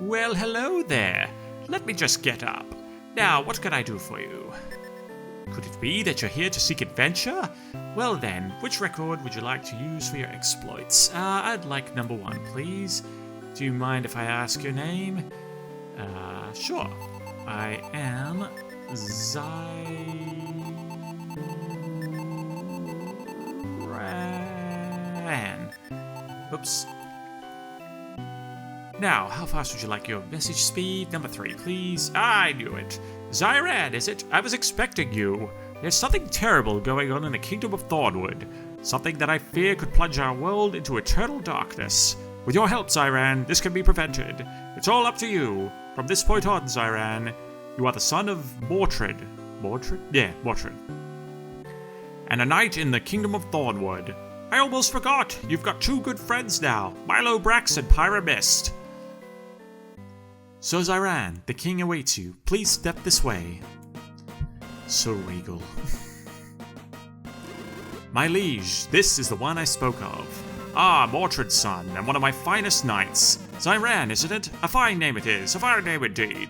Well, hello there. Let me just get up. Now, what can I do for you? Could it be that you're here to seek adventure? Well then, which record would you like to use for your exploits? I'd like number 1, please. Do you mind if I ask your name? Sure. I am Zyran. Oops. Now, how fast would you like your message speed? Number 3, please. I knew it. Zyran, is it? I was expecting you. There's something terrible going on in the kingdom of Thornwood. Something that I fear could plunge our world into eternal darkness. With your help, Zyran, this can be prevented. It's all up to you. From this point on, Zyran, you are the son of Mordred. Mordred? Yeah, Mordred. And a knight in the kingdom of Thornwood. I almost forgot. You've got 2 good friends now. Milo Brax and Pyra Mist. So Zyran, the king awaits you. Please step this way. So regal. My liege, this is the one I spoke of. Ah, Mordred's son, and one of my finest knights. Zyran, isn't it? A fine name it is, a fine name indeed.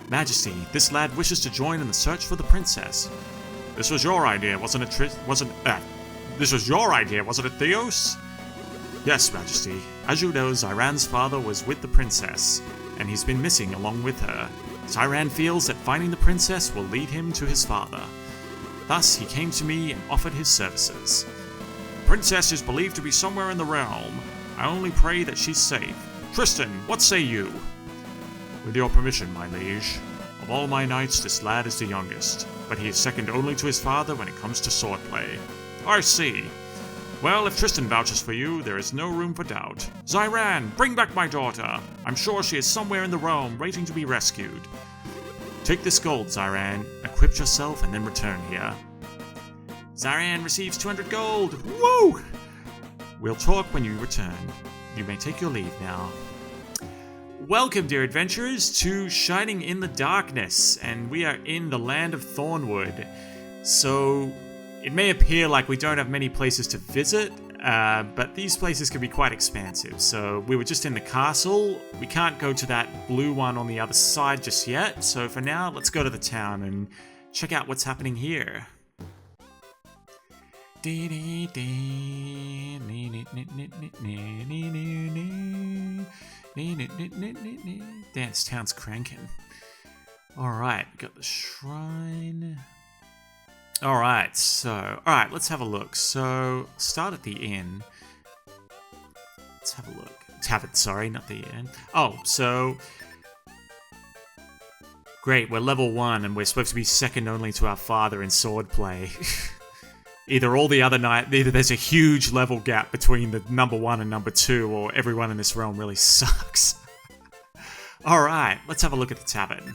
Majesty, this lad wishes to join in the search for the princess. This was your idea, wasn't it, This was your idea, wasn't it, Theos? Yes, Majesty. As you know, Zyran's father was with the princess, and he's been missing along with her. Zyran feels that finding the princess will lead him to his father. Thus, he came to me and offered his services. The princess is believed to be somewhere in the realm. I only pray that she's safe. Tristan, what say you? With your permission, my liege. Of all my knights, this lad is the youngest, but he is second only to his father when it comes to swordplay. I see. Well, if Tristan vouches for you, there is no room for doubt. Zyran, bring back my daughter. I'm sure she is somewhere in the realm, waiting to be rescued. Take this gold, Zyran. Equip yourself and then return here. Zyran receives 200 gold. Woo! We'll talk when you return. You may take your leave now. Welcome, dear adventurers, to Shining in the Darkness, and we are in the land of Thornwood. So, it may appear like we don't have many places to visit, but these places can be quite expansive. So we were just in the castle. We can't go to that blue one on the other side just yet. So for now, let's go to the town and check out what's happening here. Dance town's cranking. Alright, got the shrine. Alright, let's have a look. So, start at the inn. Let's have a look. Tavern, sorry, not the inn. Oh, so... Great, we're level 1 and we're supposed to be second only to our father in swordplay. Either there's a huge level gap between the number 1 and number 2, or everyone in this realm really sucks. Alright, let's have a look at the tavern.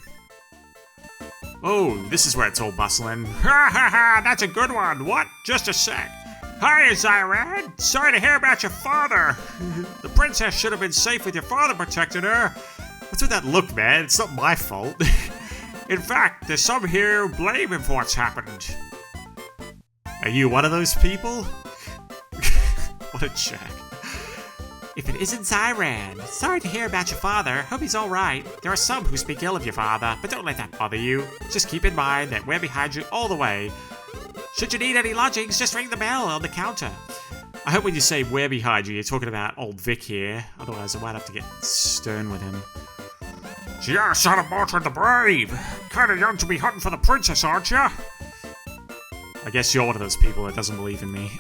Oh, this is where it's all bustling. Ha ha ha, that's a good one. What? Just a sec. Hi, Zyran. Sorry to hear about your father. The princess should have been safe with your father protecting her. What's with that look, man? It's not my fault. In fact, there's some here who blame him for what's happened. Are you one of those people? What a jack. If it isn't Zyran, sorry to hear about your father. Hope he's alright. There are some who speak ill of your father, but don't let that bother you. Just keep in mind that we're behind you all the way. Should you need any lodgings, just ring the bell on the counter. I hope when you say we're behind you, you're talking about old Vic here. Otherwise, I might have to get stern with him. Yeah, son of Mordred the Brave. Kinda young to be hunting for the princess, aren't you? I guess you're one of those people that doesn't believe in me.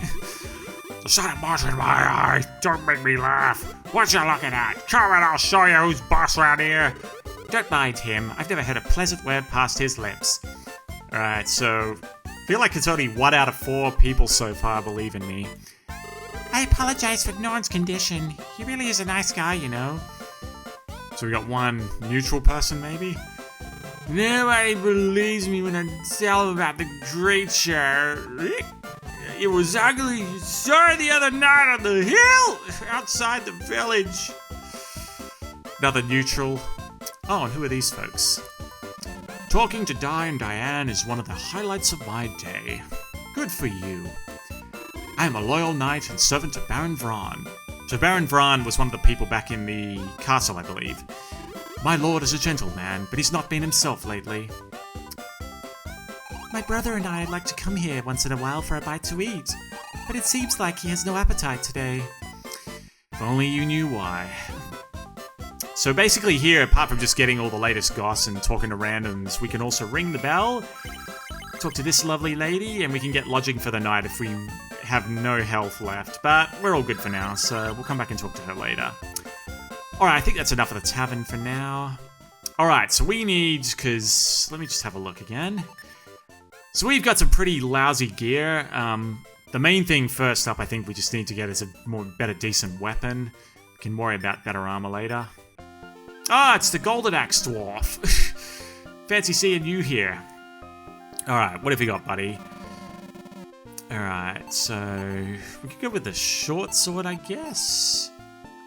The son of Mordred in my eye. Don't make me laugh. What you looking at? Come and I'll show you who's boss around here. Don't mind him. I've never heard a pleasant word past his lips. Alright, so... I feel like it's only 1 out of 4 people so far believe in me. I apologize for Norn's condition. He really is a nice guy, you know. So we got 1 neutral person, maybe? Nobody believes me when I tell them about the Great Shire. It was ugly. Saw it the other night on the hill outside the village. Another neutral. Oh, and who are these folks? Talking to Di and Diane is one of the highlights of my day. Good for you. I am a loyal knight and servant to Baron Vron. So Baron Vron was one of the people back in the castle, I believe. My lord is a gentleman, but he's not been himself lately. My brother and I like to come here once in a while for a bite to eat, but it seems like he has no appetite today. If only you knew why. So basically here, apart from just getting all the latest goss and talking to randoms, we can also ring the bell, talk to this lovely lady, and we can get lodging for the night if we have no health left. But we're all good for now, so we'll come back and talk to her later. Alright, I think that's enough of the tavern for now. Alright, so we need, because, let me just have a look again. So we've got some pretty lousy gear. The main thing first up I think we just need to get is a better decent weapon. We can worry about better armor later. Ah, it's the Golden Axe Dwarf. Fancy seeing you here. Alright, what have you got, buddy? Alright, so we could go with the short sword, I guess.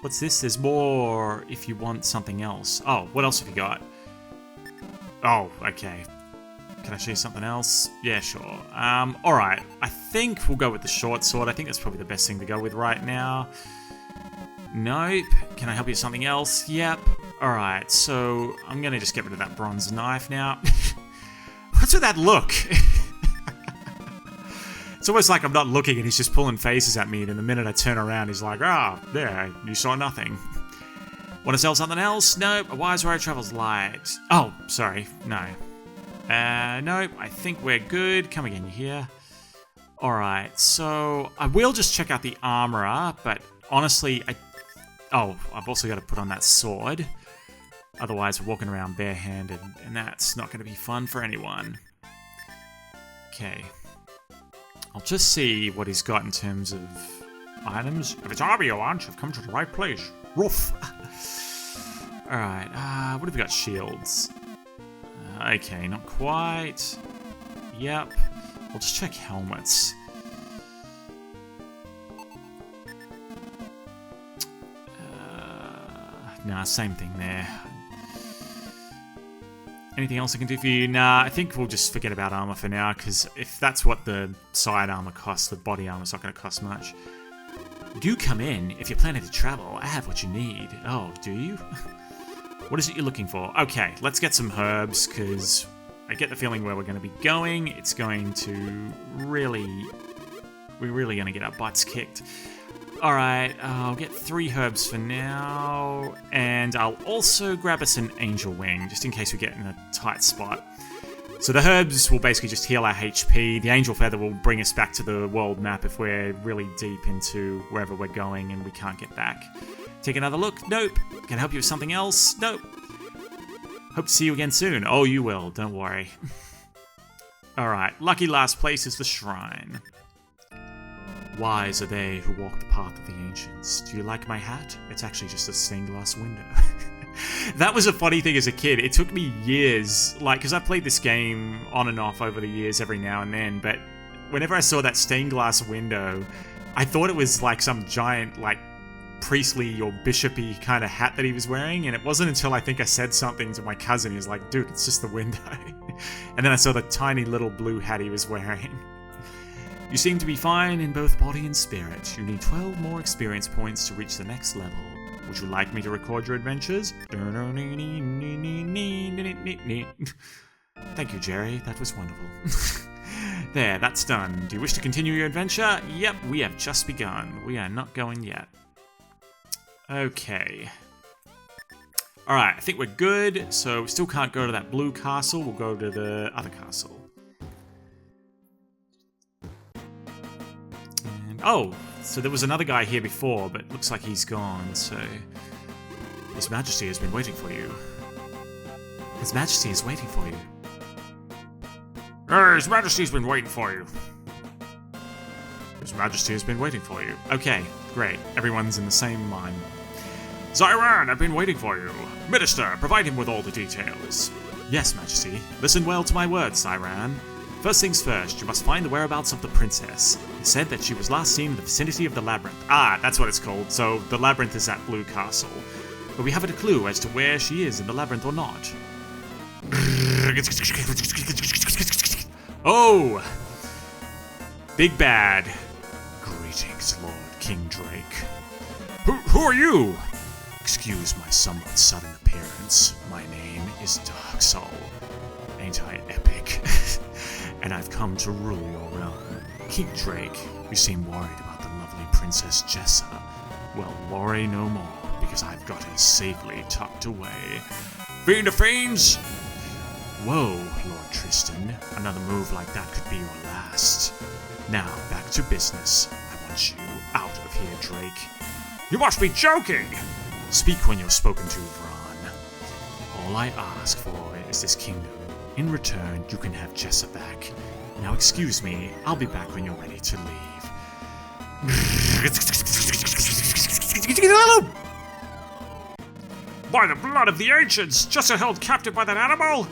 What's this? There's more if you want something else. Oh, what else have you got? Oh, okay. Can I show you something else? Yeah, sure. Alright, I think we'll go with the short sword. I think that's probably the best thing to go with right now. Nope. Can I help you with something else? Yep. Alright, so I'm gonna just get rid of that bronze knife now. What's with that look? It's almost like I'm not looking and he's just pulling faces at me, and in the minute I turn around he's like, ah, oh, there, you saw nothing. Want to sell something else? Nope. A wise road travels light. Oh, sorry. No. Nope. I think we're good. Come again, you here? Alright, so I will just check out the armorer, but honestly, I've also got to put on that sword. Otherwise, we're walking around barehanded, and that's not going to be fun for anyone. Okay. I'll just see what he's got in terms of items. If it's armor you want, you've come to the right place. Roof. Alright, what have we got? Shields. Okay, not quite. Yep. We'll just check helmets. Nah, same thing there. Anything else I can do for you? Nah, I think we'll just forget about armor for now, because if that's what the side armor costs, the body armor's not going to cost much. Do come in. If you're planning to travel, I have what you need. Oh, do you? What is it you're looking for? Okay, let's get some herbs, because I get the feeling where we're going to be going, it's going to really... We're really going to get our butts kicked. Alright, I'll get 3 herbs for now, and I'll also grab us an angel wing, just in case we get in a tight spot. So the herbs will basically just heal our HP, the angel feather will bring us back to the world map if we're really deep into wherever we're going and we can't get back. Take another look? Nope. Can I help you with something else? Nope. Hope to see you again soon. Oh, you will, don't worry. Alright, lucky last place is the shrine. Wise are they who walk the path of the ancients. Do you like my hat? It's actually just a stained glass window. That was a funny thing as a kid. It took me years, because I played this game on and off over the years every now and then, but whenever I saw that stained glass window, I thought it was like some giant, priestly or bishopy kind of hat that he was wearing, and it wasn't until I think I said something to my cousin, he was like, dude, it's just the window. And then I saw the tiny little blue hat he was wearing. You seem to be fine in both body and spirit. You need 12 more experience points to reach the next level. Would you like me to record your adventures? Thank you, Jerry. That was wonderful. There, that's done. Do you wish to continue your adventure? Yep, we have just begun. We are not going yet. Okay. Alright, I think we're good. So we still can't go to that blue castle. We'll go to the other castle. Oh, so there was another guy here before, but it looks like he's gone, so... His Majesty has been waiting for you. His Majesty is waiting for you. His Majesty's been waiting for you. His Majesty has been waiting for you. Okay, great. Everyone's in the same mind. Zyran, I've been waiting for you. Minister, provide him with all the details. Yes, Majesty. Listen well to my words, Zyran. First things first, you must find the whereabouts of the princess. It said that she was last seen in the vicinity of the labyrinth. Ah, that's what it's called. So the labyrinth is that blue castle. But we haven't a clue as to where she is in the labyrinth or not. Oh! Big bad. Greetings, Lord King Drake. Who are you? Excuse my somewhat sudden appearance. My name is Dark Soul. Ain't I epic? And I've come to rule your realm. King Drake, you seem worried about the lovely Princess Jessa. Well, worry no more, because I've got her safely tucked away. Fiend of fiends! Whoa, Lord Tristan. Another move like that could be your last. Now, back to business. I want you out of here, Drake. You must be joking! Speak when you're spoken to, Vran. All I ask for is this kingdom. In return, you can have Jessa back. Now excuse me, I'll be back when you're ready to leave. By the blood of the ancients, Jessa held captive by that animal?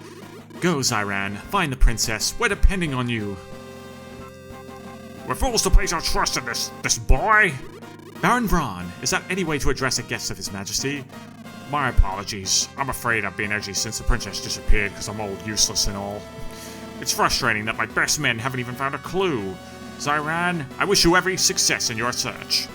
Go, Zyran, find the princess. We're depending on you. We're fools to place our trust in this boy. Baron Vran, is that any way to address a guest of His Majesty? My apologies. I'm afraid I've been edgy since the princess disappeared because I'm old, useless and all. It's frustrating that my best men haven't even found a clue. Zyran, I wish you every success in your search.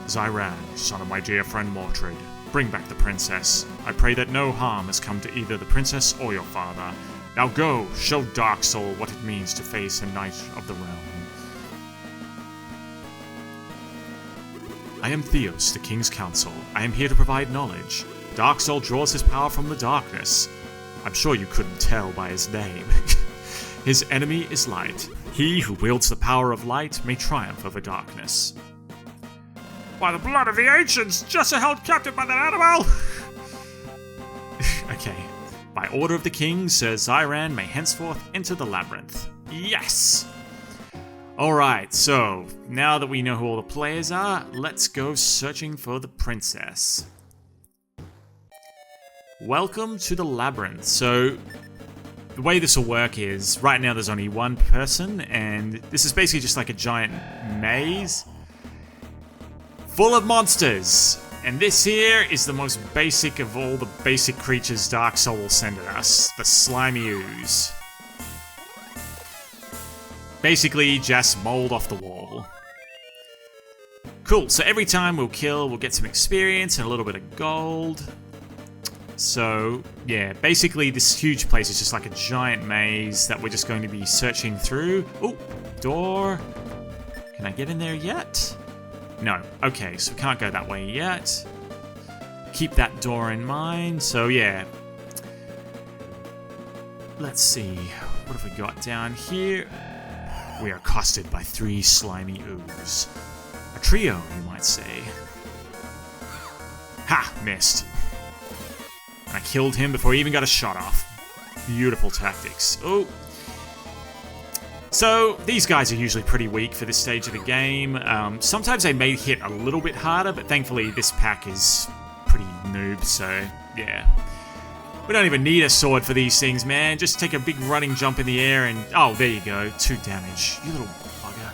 Zyran, son of my dear friend Mordred, bring back the princess. I pray that no harm has come to either the princess or your father. Now go, show Dark Soul what it means to face a knight of the realm. I am Theos, the King's Counsel. I am here to provide knowledge. Dark Soul draws his power from the darkness. I'm sure you couldn't tell by his name. His enemy is light. He who wields the power of light may triumph over darkness. By the blood of the ancients, Jessa held captive by that animal! Okay. By order of the king, Sir Zyran may henceforth enter the labyrinth. Yes! Alright, so, now that we know who all the players are, let's go searching for the princess. Welcome to the labyrinth. So, the way this will work is, right now there's only one person, and this is basically just like a giant maze full of monsters. And this here is the most basic of all the basic creatures Dark Soul will send at us, the slimy ooze. Basically, just mold off the wall. Cool, so every time we'll kill, we'll get some experience and a little bit of gold. So, yeah, basically this huge place is just like a giant maze that we're just going to be searching through. Oh, door. Can I get in there yet? No. Okay, so we can't go that way yet. Keep that door in mind. So, yeah. Let's see. What have we got down here? We are accosted by 3 slimy ooze. A trio, you might say. Ha! Missed. And I killed him before he even got a shot off. Beautiful tactics. Oh. So, these guys are usually pretty weak for this stage of the game. Sometimes they may hit a little bit harder, but thankfully this pack is pretty noob, so yeah. We don't even need a sword for these things, man. Just take a big running jump in the air and... Oh, there you go. 2 damage. You little bugger.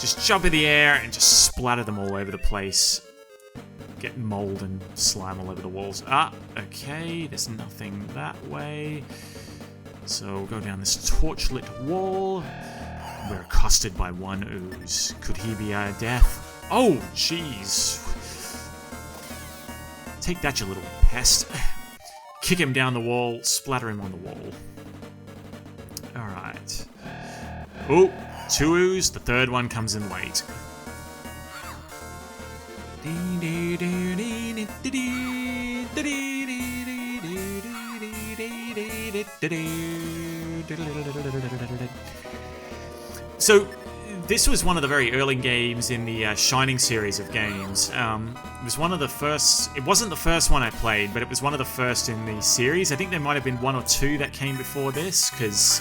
Just jump in the air and just splatter them all over the place. Get mold and slime all over the walls. Ah, okay. There's nothing that way. So we'll go down this torchlit wall. We're accosted by 1 ooze. Could he be our death? Oh, jeez. Take that, you little pest. Kick him down the wall, splatter him on the wall. Alright. Oh, 2 ooze, the 3rd one comes in late. So, this was one of the very early games in the Shining series of games. It was one of the first... It wasn't the first one I played, but it was one of the first in the series. I think there might have been 1 or 2 that came before this, because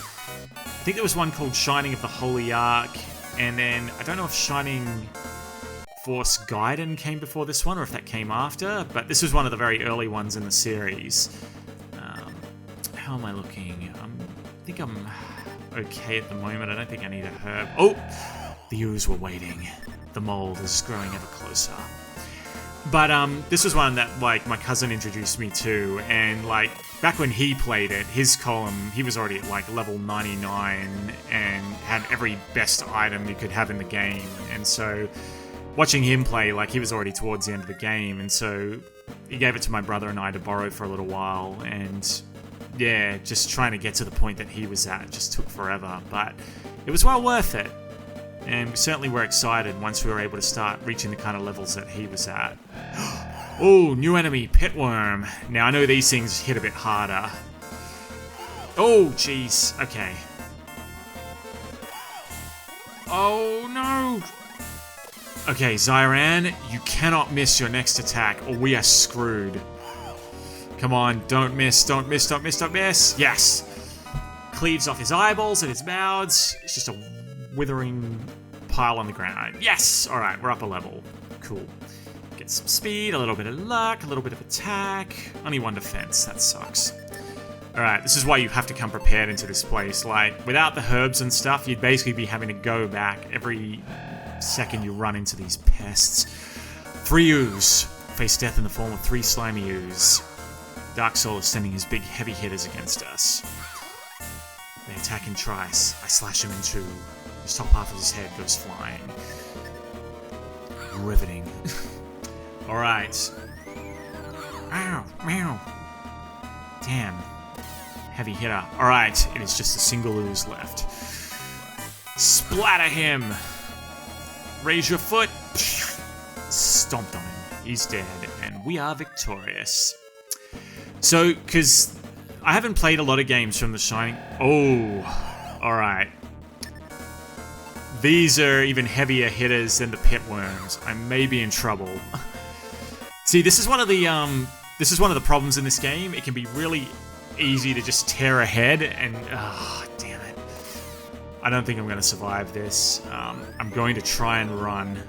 I think there was one called Shining of the Holy Ark, and then I don't know if Shining Force Gaiden came before this one, or if that came after, but this was one of the very early ones in the series. How am I looking? I think I'm okay at the moment. I don't think I need a herb. Oh! The ooze were waiting. The mold is growing ever closer. But this was one that like my cousin introduced me to, and like back when he played it, his column, he was already at like level 99 and had every best item you could have in the game. And so watching him play, like, he was already towards the end of the game, and so he gave it to my brother and I to borrow for a little while, and yeah, just trying to get to the point that he was at just took forever, but it was well worth it. And we certainly were excited once we were able to start reaching the kind of levels that he was at. Oh, new enemy, pitworm. Now, I know these things hit a bit harder. Oh, jeez. Okay. Oh, no. Okay, Zyran, you cannot miss your next attack, or we are screwed. Come on, don't miss, don't miss, don't miss, don't miss. Yes. Cleaves off his eyeballs and his mouths. It's just a withering pile on the ground. Yes! Alright, we're up a level. Cool. Get some speed, a little bit of luck, a little bit of attack. Only one defense. That sucks. Alright, this is why you have to come prepared into this place. Like, without the herbs and stuff, you'd basically be having to go back every second you run into these pests. 3 ooze. Face death in the form of 3 slimy ooze. Dark Soul is sending his big heavy hitters against us. They attack in trice. I slash him in 2. His top half of his head goes flying. Riveting. Alright. Ow, meow. Damn. Heavy hitter. Alright, it is just a single ooze left. Splatter him! Raise your foot! Stomped on him. He's dead, and we are victorious. So, because I haven't played a lot of games from The Shining. Oh, alright. These are even heavier hitters than the pitworms. I may be in trouble. See, this is one of the problems in this game. It can be really easy to just tear ahead, and damn it. I don't think I'm going to survive this. I'm going to try and run.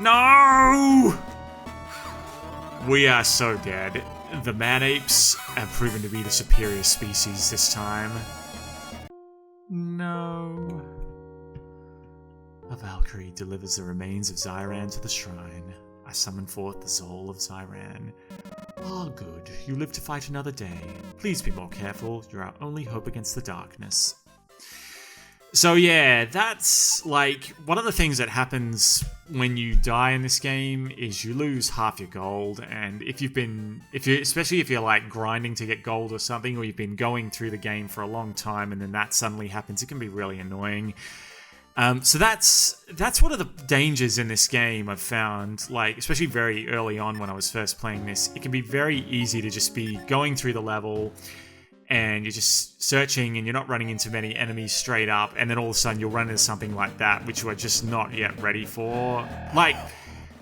No! We are so dead. The man-apes have proven to be the superior species this time. No. A Valkyrie delivers the remains of Zyran to the shrine. I summon forth the soul of Zyran. Ah, good. You live to fight another day. Please be more careful. You're our only hope against the darkness. So yeah, that's like one of the things that happens when you die in this game is you lose half your gold, and especially if you're like grinding to get gold or something, or you've been going through the game for a long time and then that suddenly happens, it can be really annoying. So that's one of the dangers in this game I've found, like especially very early on when I was first playing this. It can be very easy to just be going through the level and you're just searching and you're not running into many enemies straight up, and then all of a sudden you'll run into something like that which you are just not yet ready for. Like,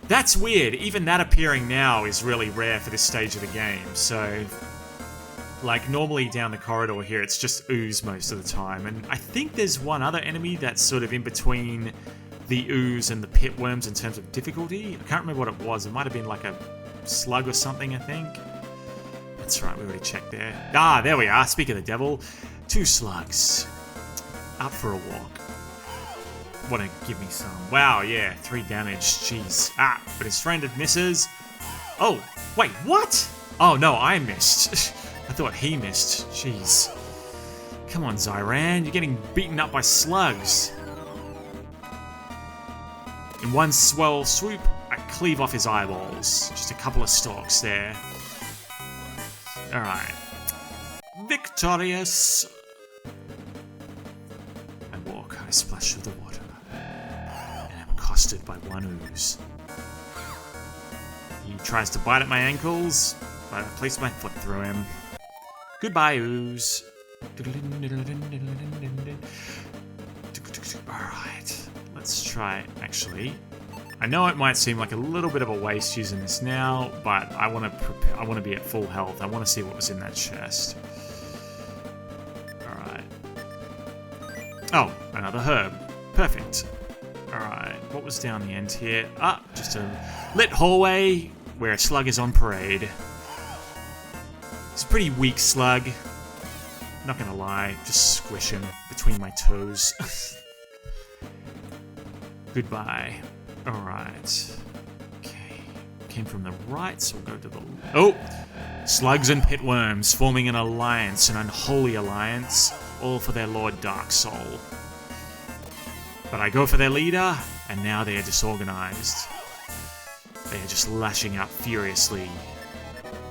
that's weird. Even that appearing now is really rare for this stage of the game. So, like, normally down the corridor here it's just ooze most of the time, and I think there's one other enemy that's sort of in between the ooze and the pitworms in terms of difficulty. I can't remember what it was. It might have been like a slug or something, I think. That's right, we already checked there. Ah, there we are. Speak of the devil. 2 slugs. Out for a walk. Wanna give me some? Wow, yeah, 3 damage. Jeez. Ah, but his friend misses. Oh, wait, what? Oh, no, I missed. I thought he missed. Jeez. Come on, Zyran. You're getting beaten up by slugs. In one swell swoop, I cleave off his eyeballs. Just a couple of stalks there. Alright. Victorious! I walk, I splash through the water, and am accosted by one ooze. He tries to bite at my ankles, but I place my foot through him. Goodbye, ooze. Alright, let's try it, actually. I know it might seem like a little bit of a waste using this now, but I want to be at full health. I want to see what was in that chest. Alright. Oh, another herb. Perfect. Alright, what was down the end here? Ah, just a lit hallway where a slug is on parade. It's a pretty weak slug. Not gonna lie, just squish him between my toes. Goodbye. Alright. Okay. Came from the right, so we'll go to the... Oh! Slugs and pitworms forming an alliance, an unholy alliance, all for their Lord Dark Soul. But I go for their leader, and now they are disorganized. They are just lashing out furiously.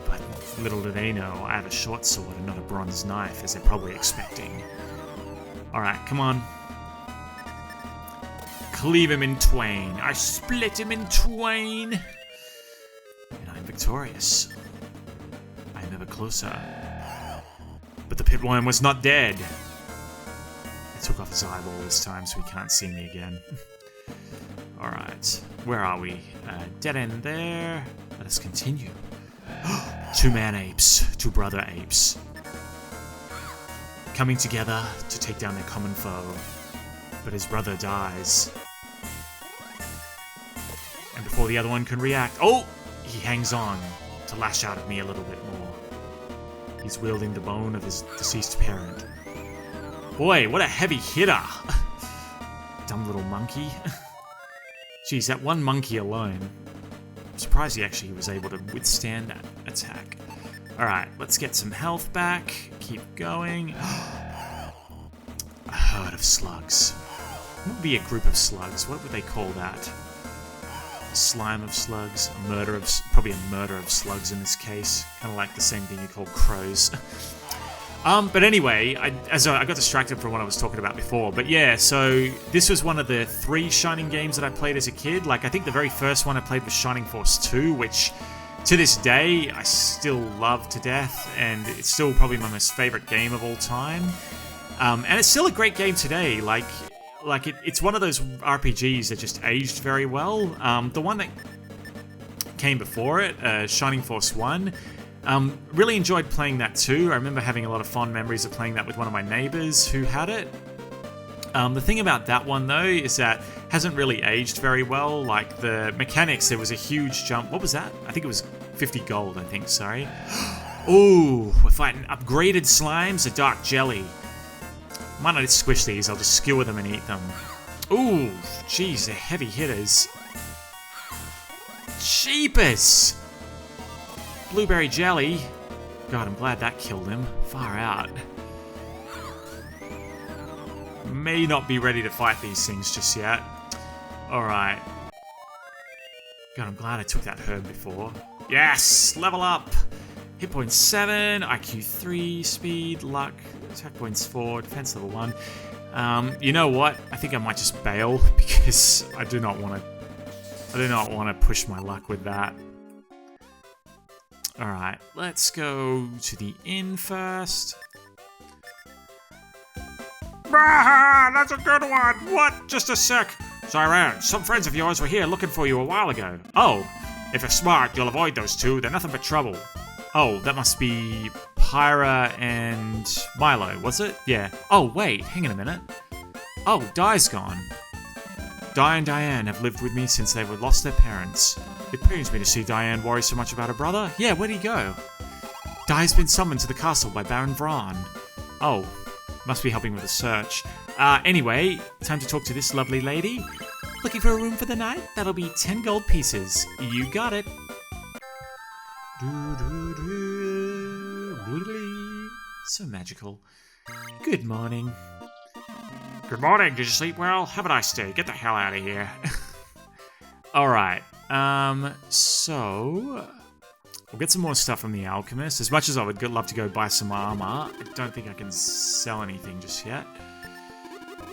But little do they know, I have a short sword and not a bronze knife, as they're probably expecting. Alright, come on. Cleave him in twain. I split him in twain. And I'm victorious. I am ever closer. But the piploin was not dead. I took off his eyeball this time so he can't see me again. Alright, where are we? Dead end there. Let us continue. Two man apes, two brother apes. Coming together to take down their common foe. But his brother dies. And before the other one can react, oh! He hangs on to lash out at me a little bit more. He's wielding the bone of his deceased parent. Boy, what a heavy hitter! Dumb little monkey. Jeez, that one monkey alone. I'm surprised he actually was able to withstand that attack. Alright, let's get some health back. Keep going. A herd of slugs. What would be a group of slugs? What would they call that? A slime of slugs? Probably a murder of slugs in this case. Kind of like the same thing you call crows. But anyway, I got distracted from what I was talking about before. But yeah, so this was one of the 3 Shining games that I played as a kid. Like, I think the very first one I played was Shining Force 2, which to this day I still love to death, and it's still probably my most favorite game of all time. And it's still a great game today. It's one of those RPGs that just aged very well. The one that came before it, Shining Force 1, really enjoyed playing that too. I remember having a lot of fond memories of playing that with one of my neighbors who had it. The thing about that one though is that it hasn't really aged very well. Like the mechanics, there was a huge jump. What was that? I think it was 50 gold, I think, sorry. Ooh, we're fighting upgraded slimes, a dark jelly. Might not squish these, I'll just skewer them and eat them. Ooh, jeez, they're heavy hitters. Jeepers! Blueberry jelly. God, I'm glad that killed him. Far out. May not be ready to fight these things just yet. Alright. God, I'm glad I took that herb before. Yes! Level up! Hit points 7, IQ 3, speed, luck, attack points 4, defense level 1. You know what? I think I might just bail because I do not want to push my luck with that. Alright, let's go to the inn first. Bah! That's a good one! What? Just a sec. Siren, some friends of yours were here looking for you a while ago. Oh, if you're smart, you'll avoid those two. They're nothing but trouble. Oh, that must be Pyra and Milo, was it? Yeah. Oh, wait, hang on a minute. Oh, Di's gone. Di and Diane have lived with me since they were lost their parents. It pains me to see Diane worry so much about her brother. Yeah, where'd he go? Di's been summoned to the castle by Baron Vran. Oh, must be helping with the search. Anyway, time to talk to this lovely lady. Looking for a room for the night? That'll be 10 gold pieces. You got it. So magical. Good morning. Good morning. Did you sleep well? Have a nice day. Get the hell out of here. Alright. So we'll get some more stuff from the alchemist. As much as I would love to go buy some armor, I don't think I can sell anything just yet.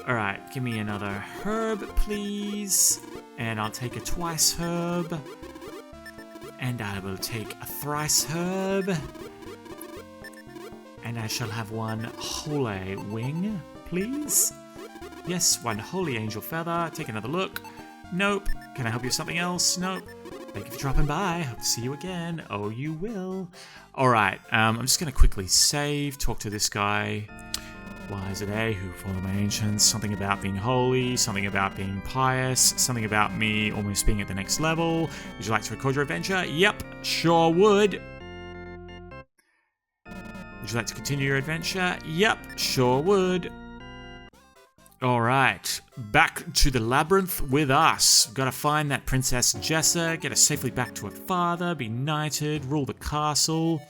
Alright, give me another herb, please. And I'll take a twice herb. And I will take a thrice herb. And I shall have one holy wing, please. Yes, one holy angel feather. Take another look. Nope. Can I help you with something else? Nope. Thank you for dropping by. Hope to see you again. Oh, you will. Alright, I'm just going to quickly save, talk to this guy. Wise are they who follow my ancients. Something about being holy, something about being pious, something about me almost being at the next level. Would you like to record your adventure? Yep, sure would. Would you like to continue your adventure? Yep, sure would. Alright, back to the labyrinth with us. We've got to find that Princess Jessa, get her safely back to her father, be knighted, rule the castle.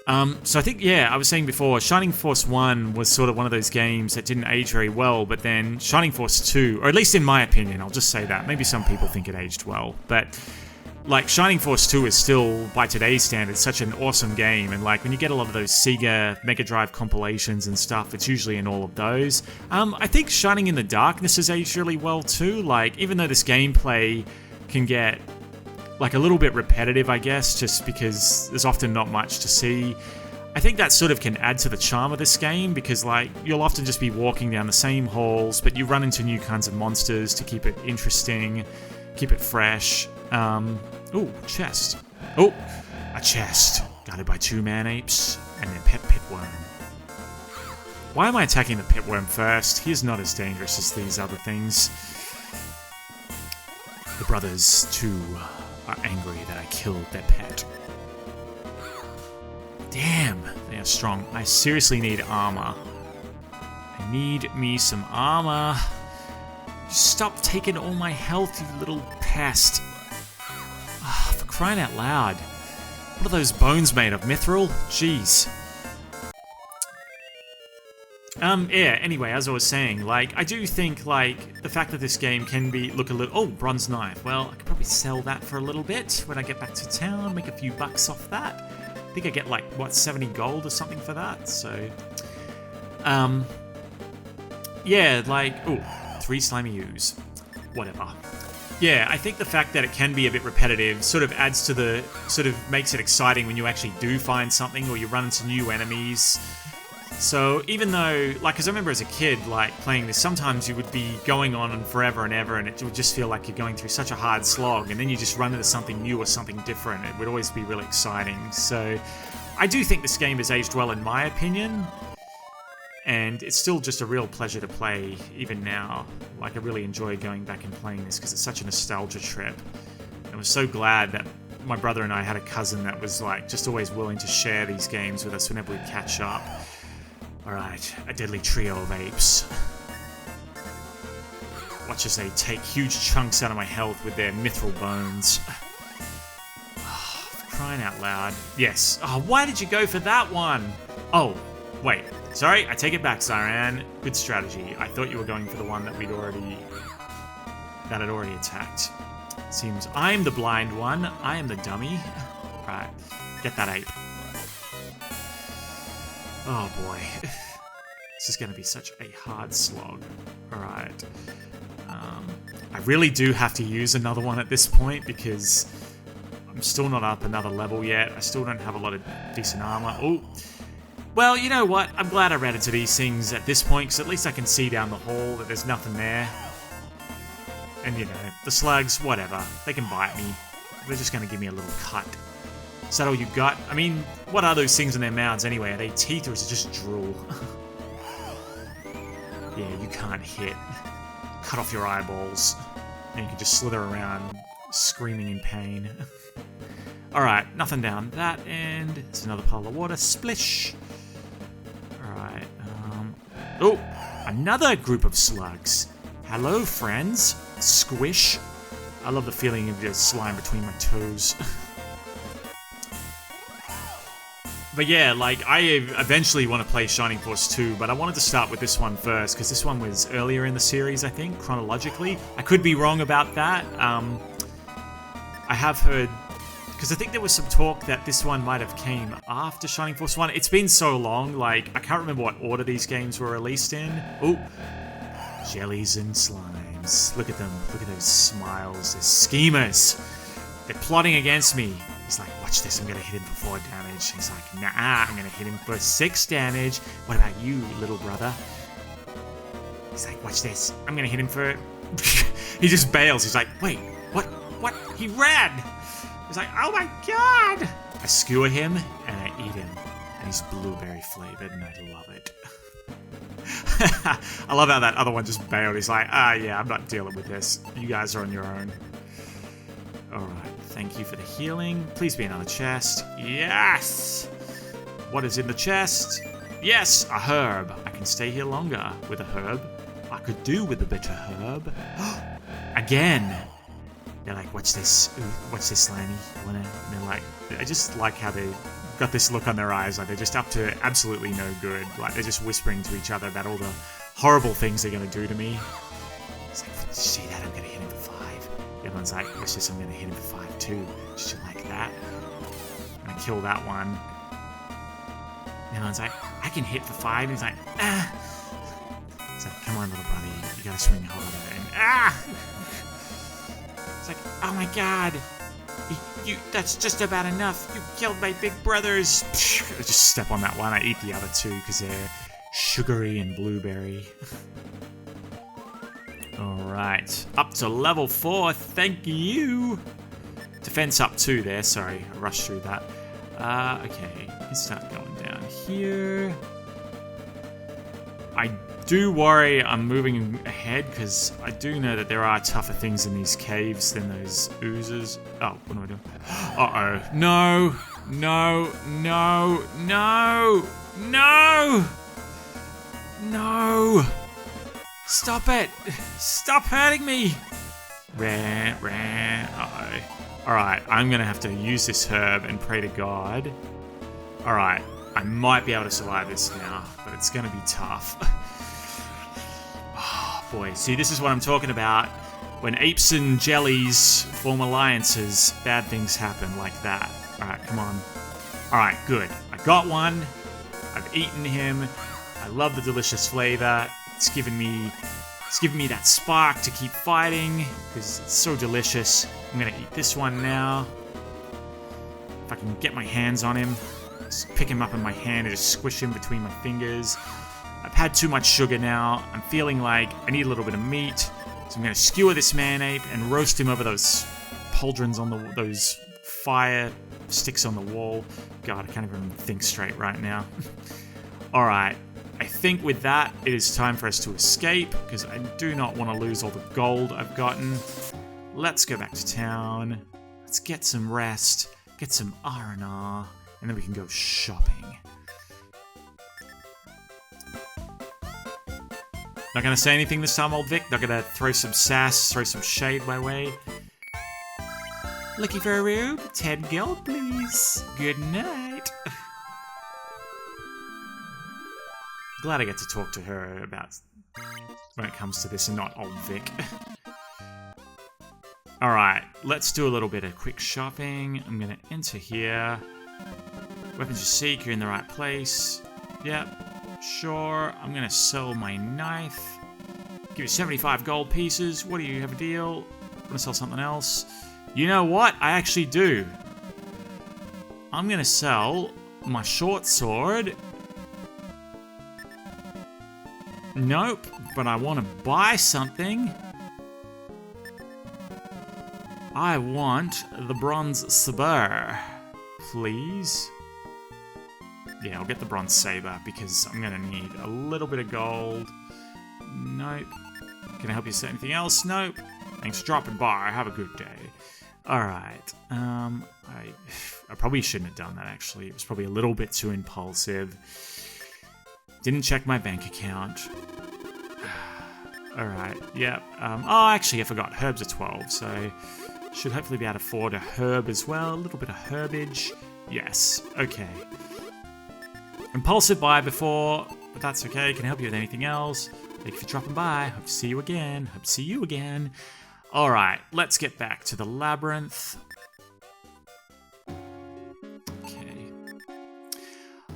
So I think, yeah, I was saying before, Shining Force 1 was sort of one of those games that didn't age very well, but then Shining Force 2, or at least in my opinion, I'll just say that. Maybe some people think it aged well, but like Shining Force 2 is still, by today's standards, such an awesome game, and like when you get a lot of those Sega Mega Drive compilations and stuff, it's usually in all of those. I think Shining in the Darkness has aged really well too, like even though this gameplay can get like a little bit repetitive, I guess, just because there's often not much to see. I think that sort of can add to the charm of this game because like you'll often just be walking down the same halls, but you run into new kinds of monsters to keep it interesting, keep it fresh. Ooh, chest. Oh, a chest. Guarded by 2 man-apes and their pet pitworm. Why am I attacking the pitworm first? He is not as dangerous as these other things. The brothers, too, are angry that I killed their pet. Damn, they are strong. I seriously need armor. I need me some armor. Stop taking all my health, you little pest. Oh, for crying out loud. What are those bones made of? Mithril? Jeez. Yeah, anyway, as I was saying, like, I do think, like, the fact that this game can look a little... Oh, bronze knife. Well, I could probably sell that for a little bit when I get back to town, make a few bucks off that. I think I get, like, what, 70 gold or something for that, so... Yeah, like... Oh, 3 slimy ooze. Whatever. Yeah, I think the fact that it can be a bit repetitive sort of adds to the... Sort of makes it exciting when you actually do find something or you run into new enemies. So even though, like, because I remember as a kid, like, playing this, sometimes you would be going on and forever and ever, and it would just feel like you're going through such a hard slog, and then you just run into something new or something different. It would always be really exciting. So I do think this game has aged well in my opinion, and it's still just a real pleasure to play even now. Like, I really enjoy going back and playing this because it's such a nostalgia trip. I was so glad that my brother and I had a cousin that was, like, just always willing to share these games with us whenever we'd catch up. Alright, a deadly trio of apes. Watch as they take huge chunks out of my health with their mithril bones. Oh, for crying out loud. Yes. Oh, why did you go for that one? Oh, wait. Sorry, I take it back, Siran. Good strategy. I thought you were going for the one that had already attacked. Seems I'm the blind one. I am the dummy. Right, get that ape. Oh boy. This is going to be such a hard slog. Alright. I really do have to use another one at this point because I'm still not up another level yet. I still don't have a lot of decent armor. Oh. Well, you know what? I'm glad I ran into these things at this point because at least I can see down the hall that there's nothing there. And you know, the slugs, whatever. They can bite me. They're just going to give me a little cut. Is that all you got? I mean, what are those things in their mouths anyway? Are they teeth or is it just drool? Yeah, you can't hit. Cut off your eyeballs. And you can just slither around, screaming in pain. Alright, nothing down that end. It's another puddle of water. Splish! Alright, oh! Another group of slugs. Hello, friends. Squish. I love the feeling of just slime between my toes. But yeah, like, I eventually want to play Shining Force 2, but I wanted to start with this one first, because this one was earlier in the series, I think, chronologically. I could be wrong about that. I have heard... Because I think there was some talk that this one might have came after Shining Force 1. It's been so long, like, I can't remember what order these games were released in. Ooh. Jellies and slimes. Look at them. Look at those smiles. They're schemers. They're plotting against me. He's like, watch this, I'm going to hit him for 4 damage. He's like, nah, I'm going to hit him for 6 damage. What about you, little brother? He's like, watch this, I'm going to hit him for... He just bails. He's like, wait, what? He ran! He's like, oh my god! I skewer him, and I eat him. And he's blueberry flavored, and I love it. I love how that other one just bailed. He's like, yeah, I'm not dealing with this. You guys are on your own. Alright, thank you for the healing. Please be another chest. Yes! What is in the chest? Yes, a herb. I can stay here longer with a herb. I could do with a bitter herb. Again! They're like, watch this. Ooh, watch this, Slimy. And they're like, I just like how they're got this look on their eyes, like they're just up to absolutely no good. Like they're just whispering to each other about all the horrible things they're going to do to me. It's like, did you see that? I'm going to hit him for 5. The other one's like, it's just I'm going to hit him for 5 too. Just like that. I'm going to kill that one. The other one's like, I can hit for 5. And he's like, ah. It's like, come on, little brother, you got to swing harder. And ah. It's like, oh my god. That's just about enough. You killed my big brothers. I just step on that one. I eat the other 2 because they're sugary and blueberry. Alright. Up to level 4. Thank you. Defense up 2 there. Sorry. I rushed through that. Okay. Let's start going down here. I do worry I'm moving ahead because I do know that there are tougher things in these caves than those oozes. Oh, what am I doing? Uh-oh. No. No. No. No. No. No. Stop it. Stop hurting me. Uh-oh. Alright, I'm going to have to use this herb and pray to God. Alright, I might be able to survive this now, but it's going to be tough. Boy, see, this is what I'm talking about. When apes and jellies form alliances, bad things happen like that. Alright, come on. Alright, good. I got one. I've eaten him. I love the delicious flavor. It's given me that spark to keep fighting, because it's so delicious. I'm gonna eat this one now. If I can get my hands on him. Just pick him up in my hand and just squish him between my fingers. I've had too much sugar now. I'm feeling like I need a little bit of meat. So I'm going to skewer this man-ape and roast him over those pauldrons on those fire sticks on the wall. God, I can't even think straight right now. Alright, I think with that, it is time for us to escape, because I do not want to lose all the gold I've gotten. Let's go back to town. Let's get some rest, get some R&R, and then we can go shopping. Not gonna say anything this time, old Vic. Not gonna throw some sass, throw some shade my way. Looking for a room? 10 gold, please. Good night. Glad I get to talk to her about when it comes to this and not old Vic. Alright, let's do a little bit of quick shopping. I'm gonna enter here. Weapons you seek, you're in the right place. Yep. Sure, I'm gonna sell my knife. Give you 75 gold pieces. What do you have a deal? Wanna sell something else? You know what? I actually do. I'm gonna sell my short sword. Nope, but I wanna buy something. I want the bronze saber, please. Yeah, I'll get the bronze saber because I'm gonna need a little bit of gold. Nope. Can I help you set anything else? Nope. Thanks for dropping by. Have a good day. Alright. I probably shouldn't have done that, actually. It was probably a little bit too impulsive. Didn't check my bank account. Alright, yep. Oh, actually, I forgot. Herbs are 12, so should hopefully be able to afford a herb as well. A little bit of herbage. Yes. Okay. Impulsive buy before, but that's okay. Can I help you with anything else? Thank you for dropping by. Hope to see you again. Hope to see you again. Alright, let's get back to the labyrinth. Okay.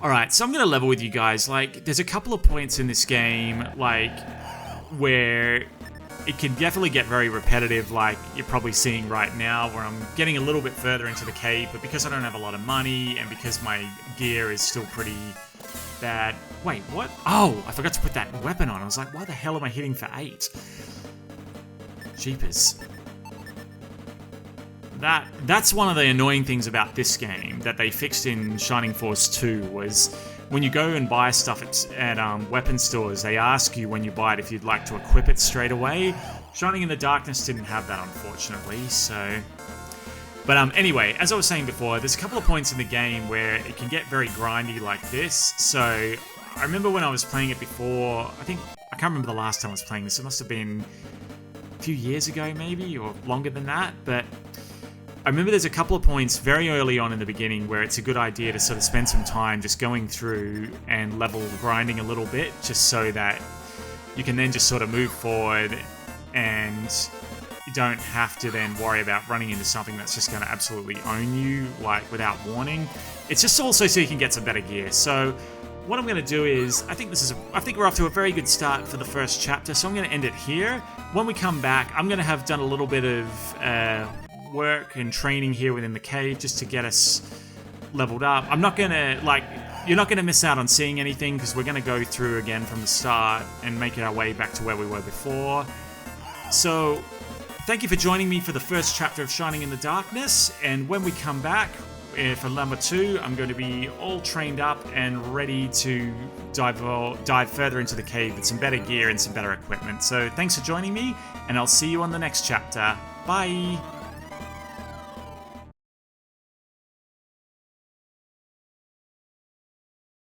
Alright, so I'm going to level with you guys. Like, there's a couple of points in this game, like, where it can definitely get very repetitive, like you're probably seeing right now, where I'm getting a little bit further into the cave, but because I don't have a lot of money, and because my gear is still pretty bad. Wait, what? Oh, I forgot to put that weapon on. I was like, why the hell am I hitting for 8? Jeepers. That's one of the annoying things about this game that they fixed in Shining Force 2 was when you go and buy stuff at weapon stores, they ask you when you buy it if you'd like to equip it straight away. Shining in the Darkness didn't have that, unfortunately, so... But anyway, as I was saying before, there's a couple of points in the game where it can get very grindy like this. So I remember when I was playing it before, I can't remember the last time I was playing this. It must have been a few years ago maybe, or longer than that. But I remember there's a couple of points very early on in the beginning where it's a good idea to sort of spend some time just going through and level grinding a little bit, just so that you can then just sort of move forward and you don't have to then worry about running into something that's just going to absolutely own you, like, without warning. It's just also so you can get some better gear. So what I'm going to do is, I think we're off to a very good start for the first chapter, so I'm going to end it here. When we come back, I'm going to have done a little bit of work and training here within the cave just to get us leveled up. I'm not going to, like, you're not going to miss out on seeing anything because we're going to go through again from the start and make our way back to where we were before. So thank you for joining me for the first chapter of Shining in the Darkness, and when we come back for number 2, I'm going to be all trained up and ready to dive further into the cave with some better gear and some better equipment. So thanks for joining me, and I'll see you on the next chapter. Bye!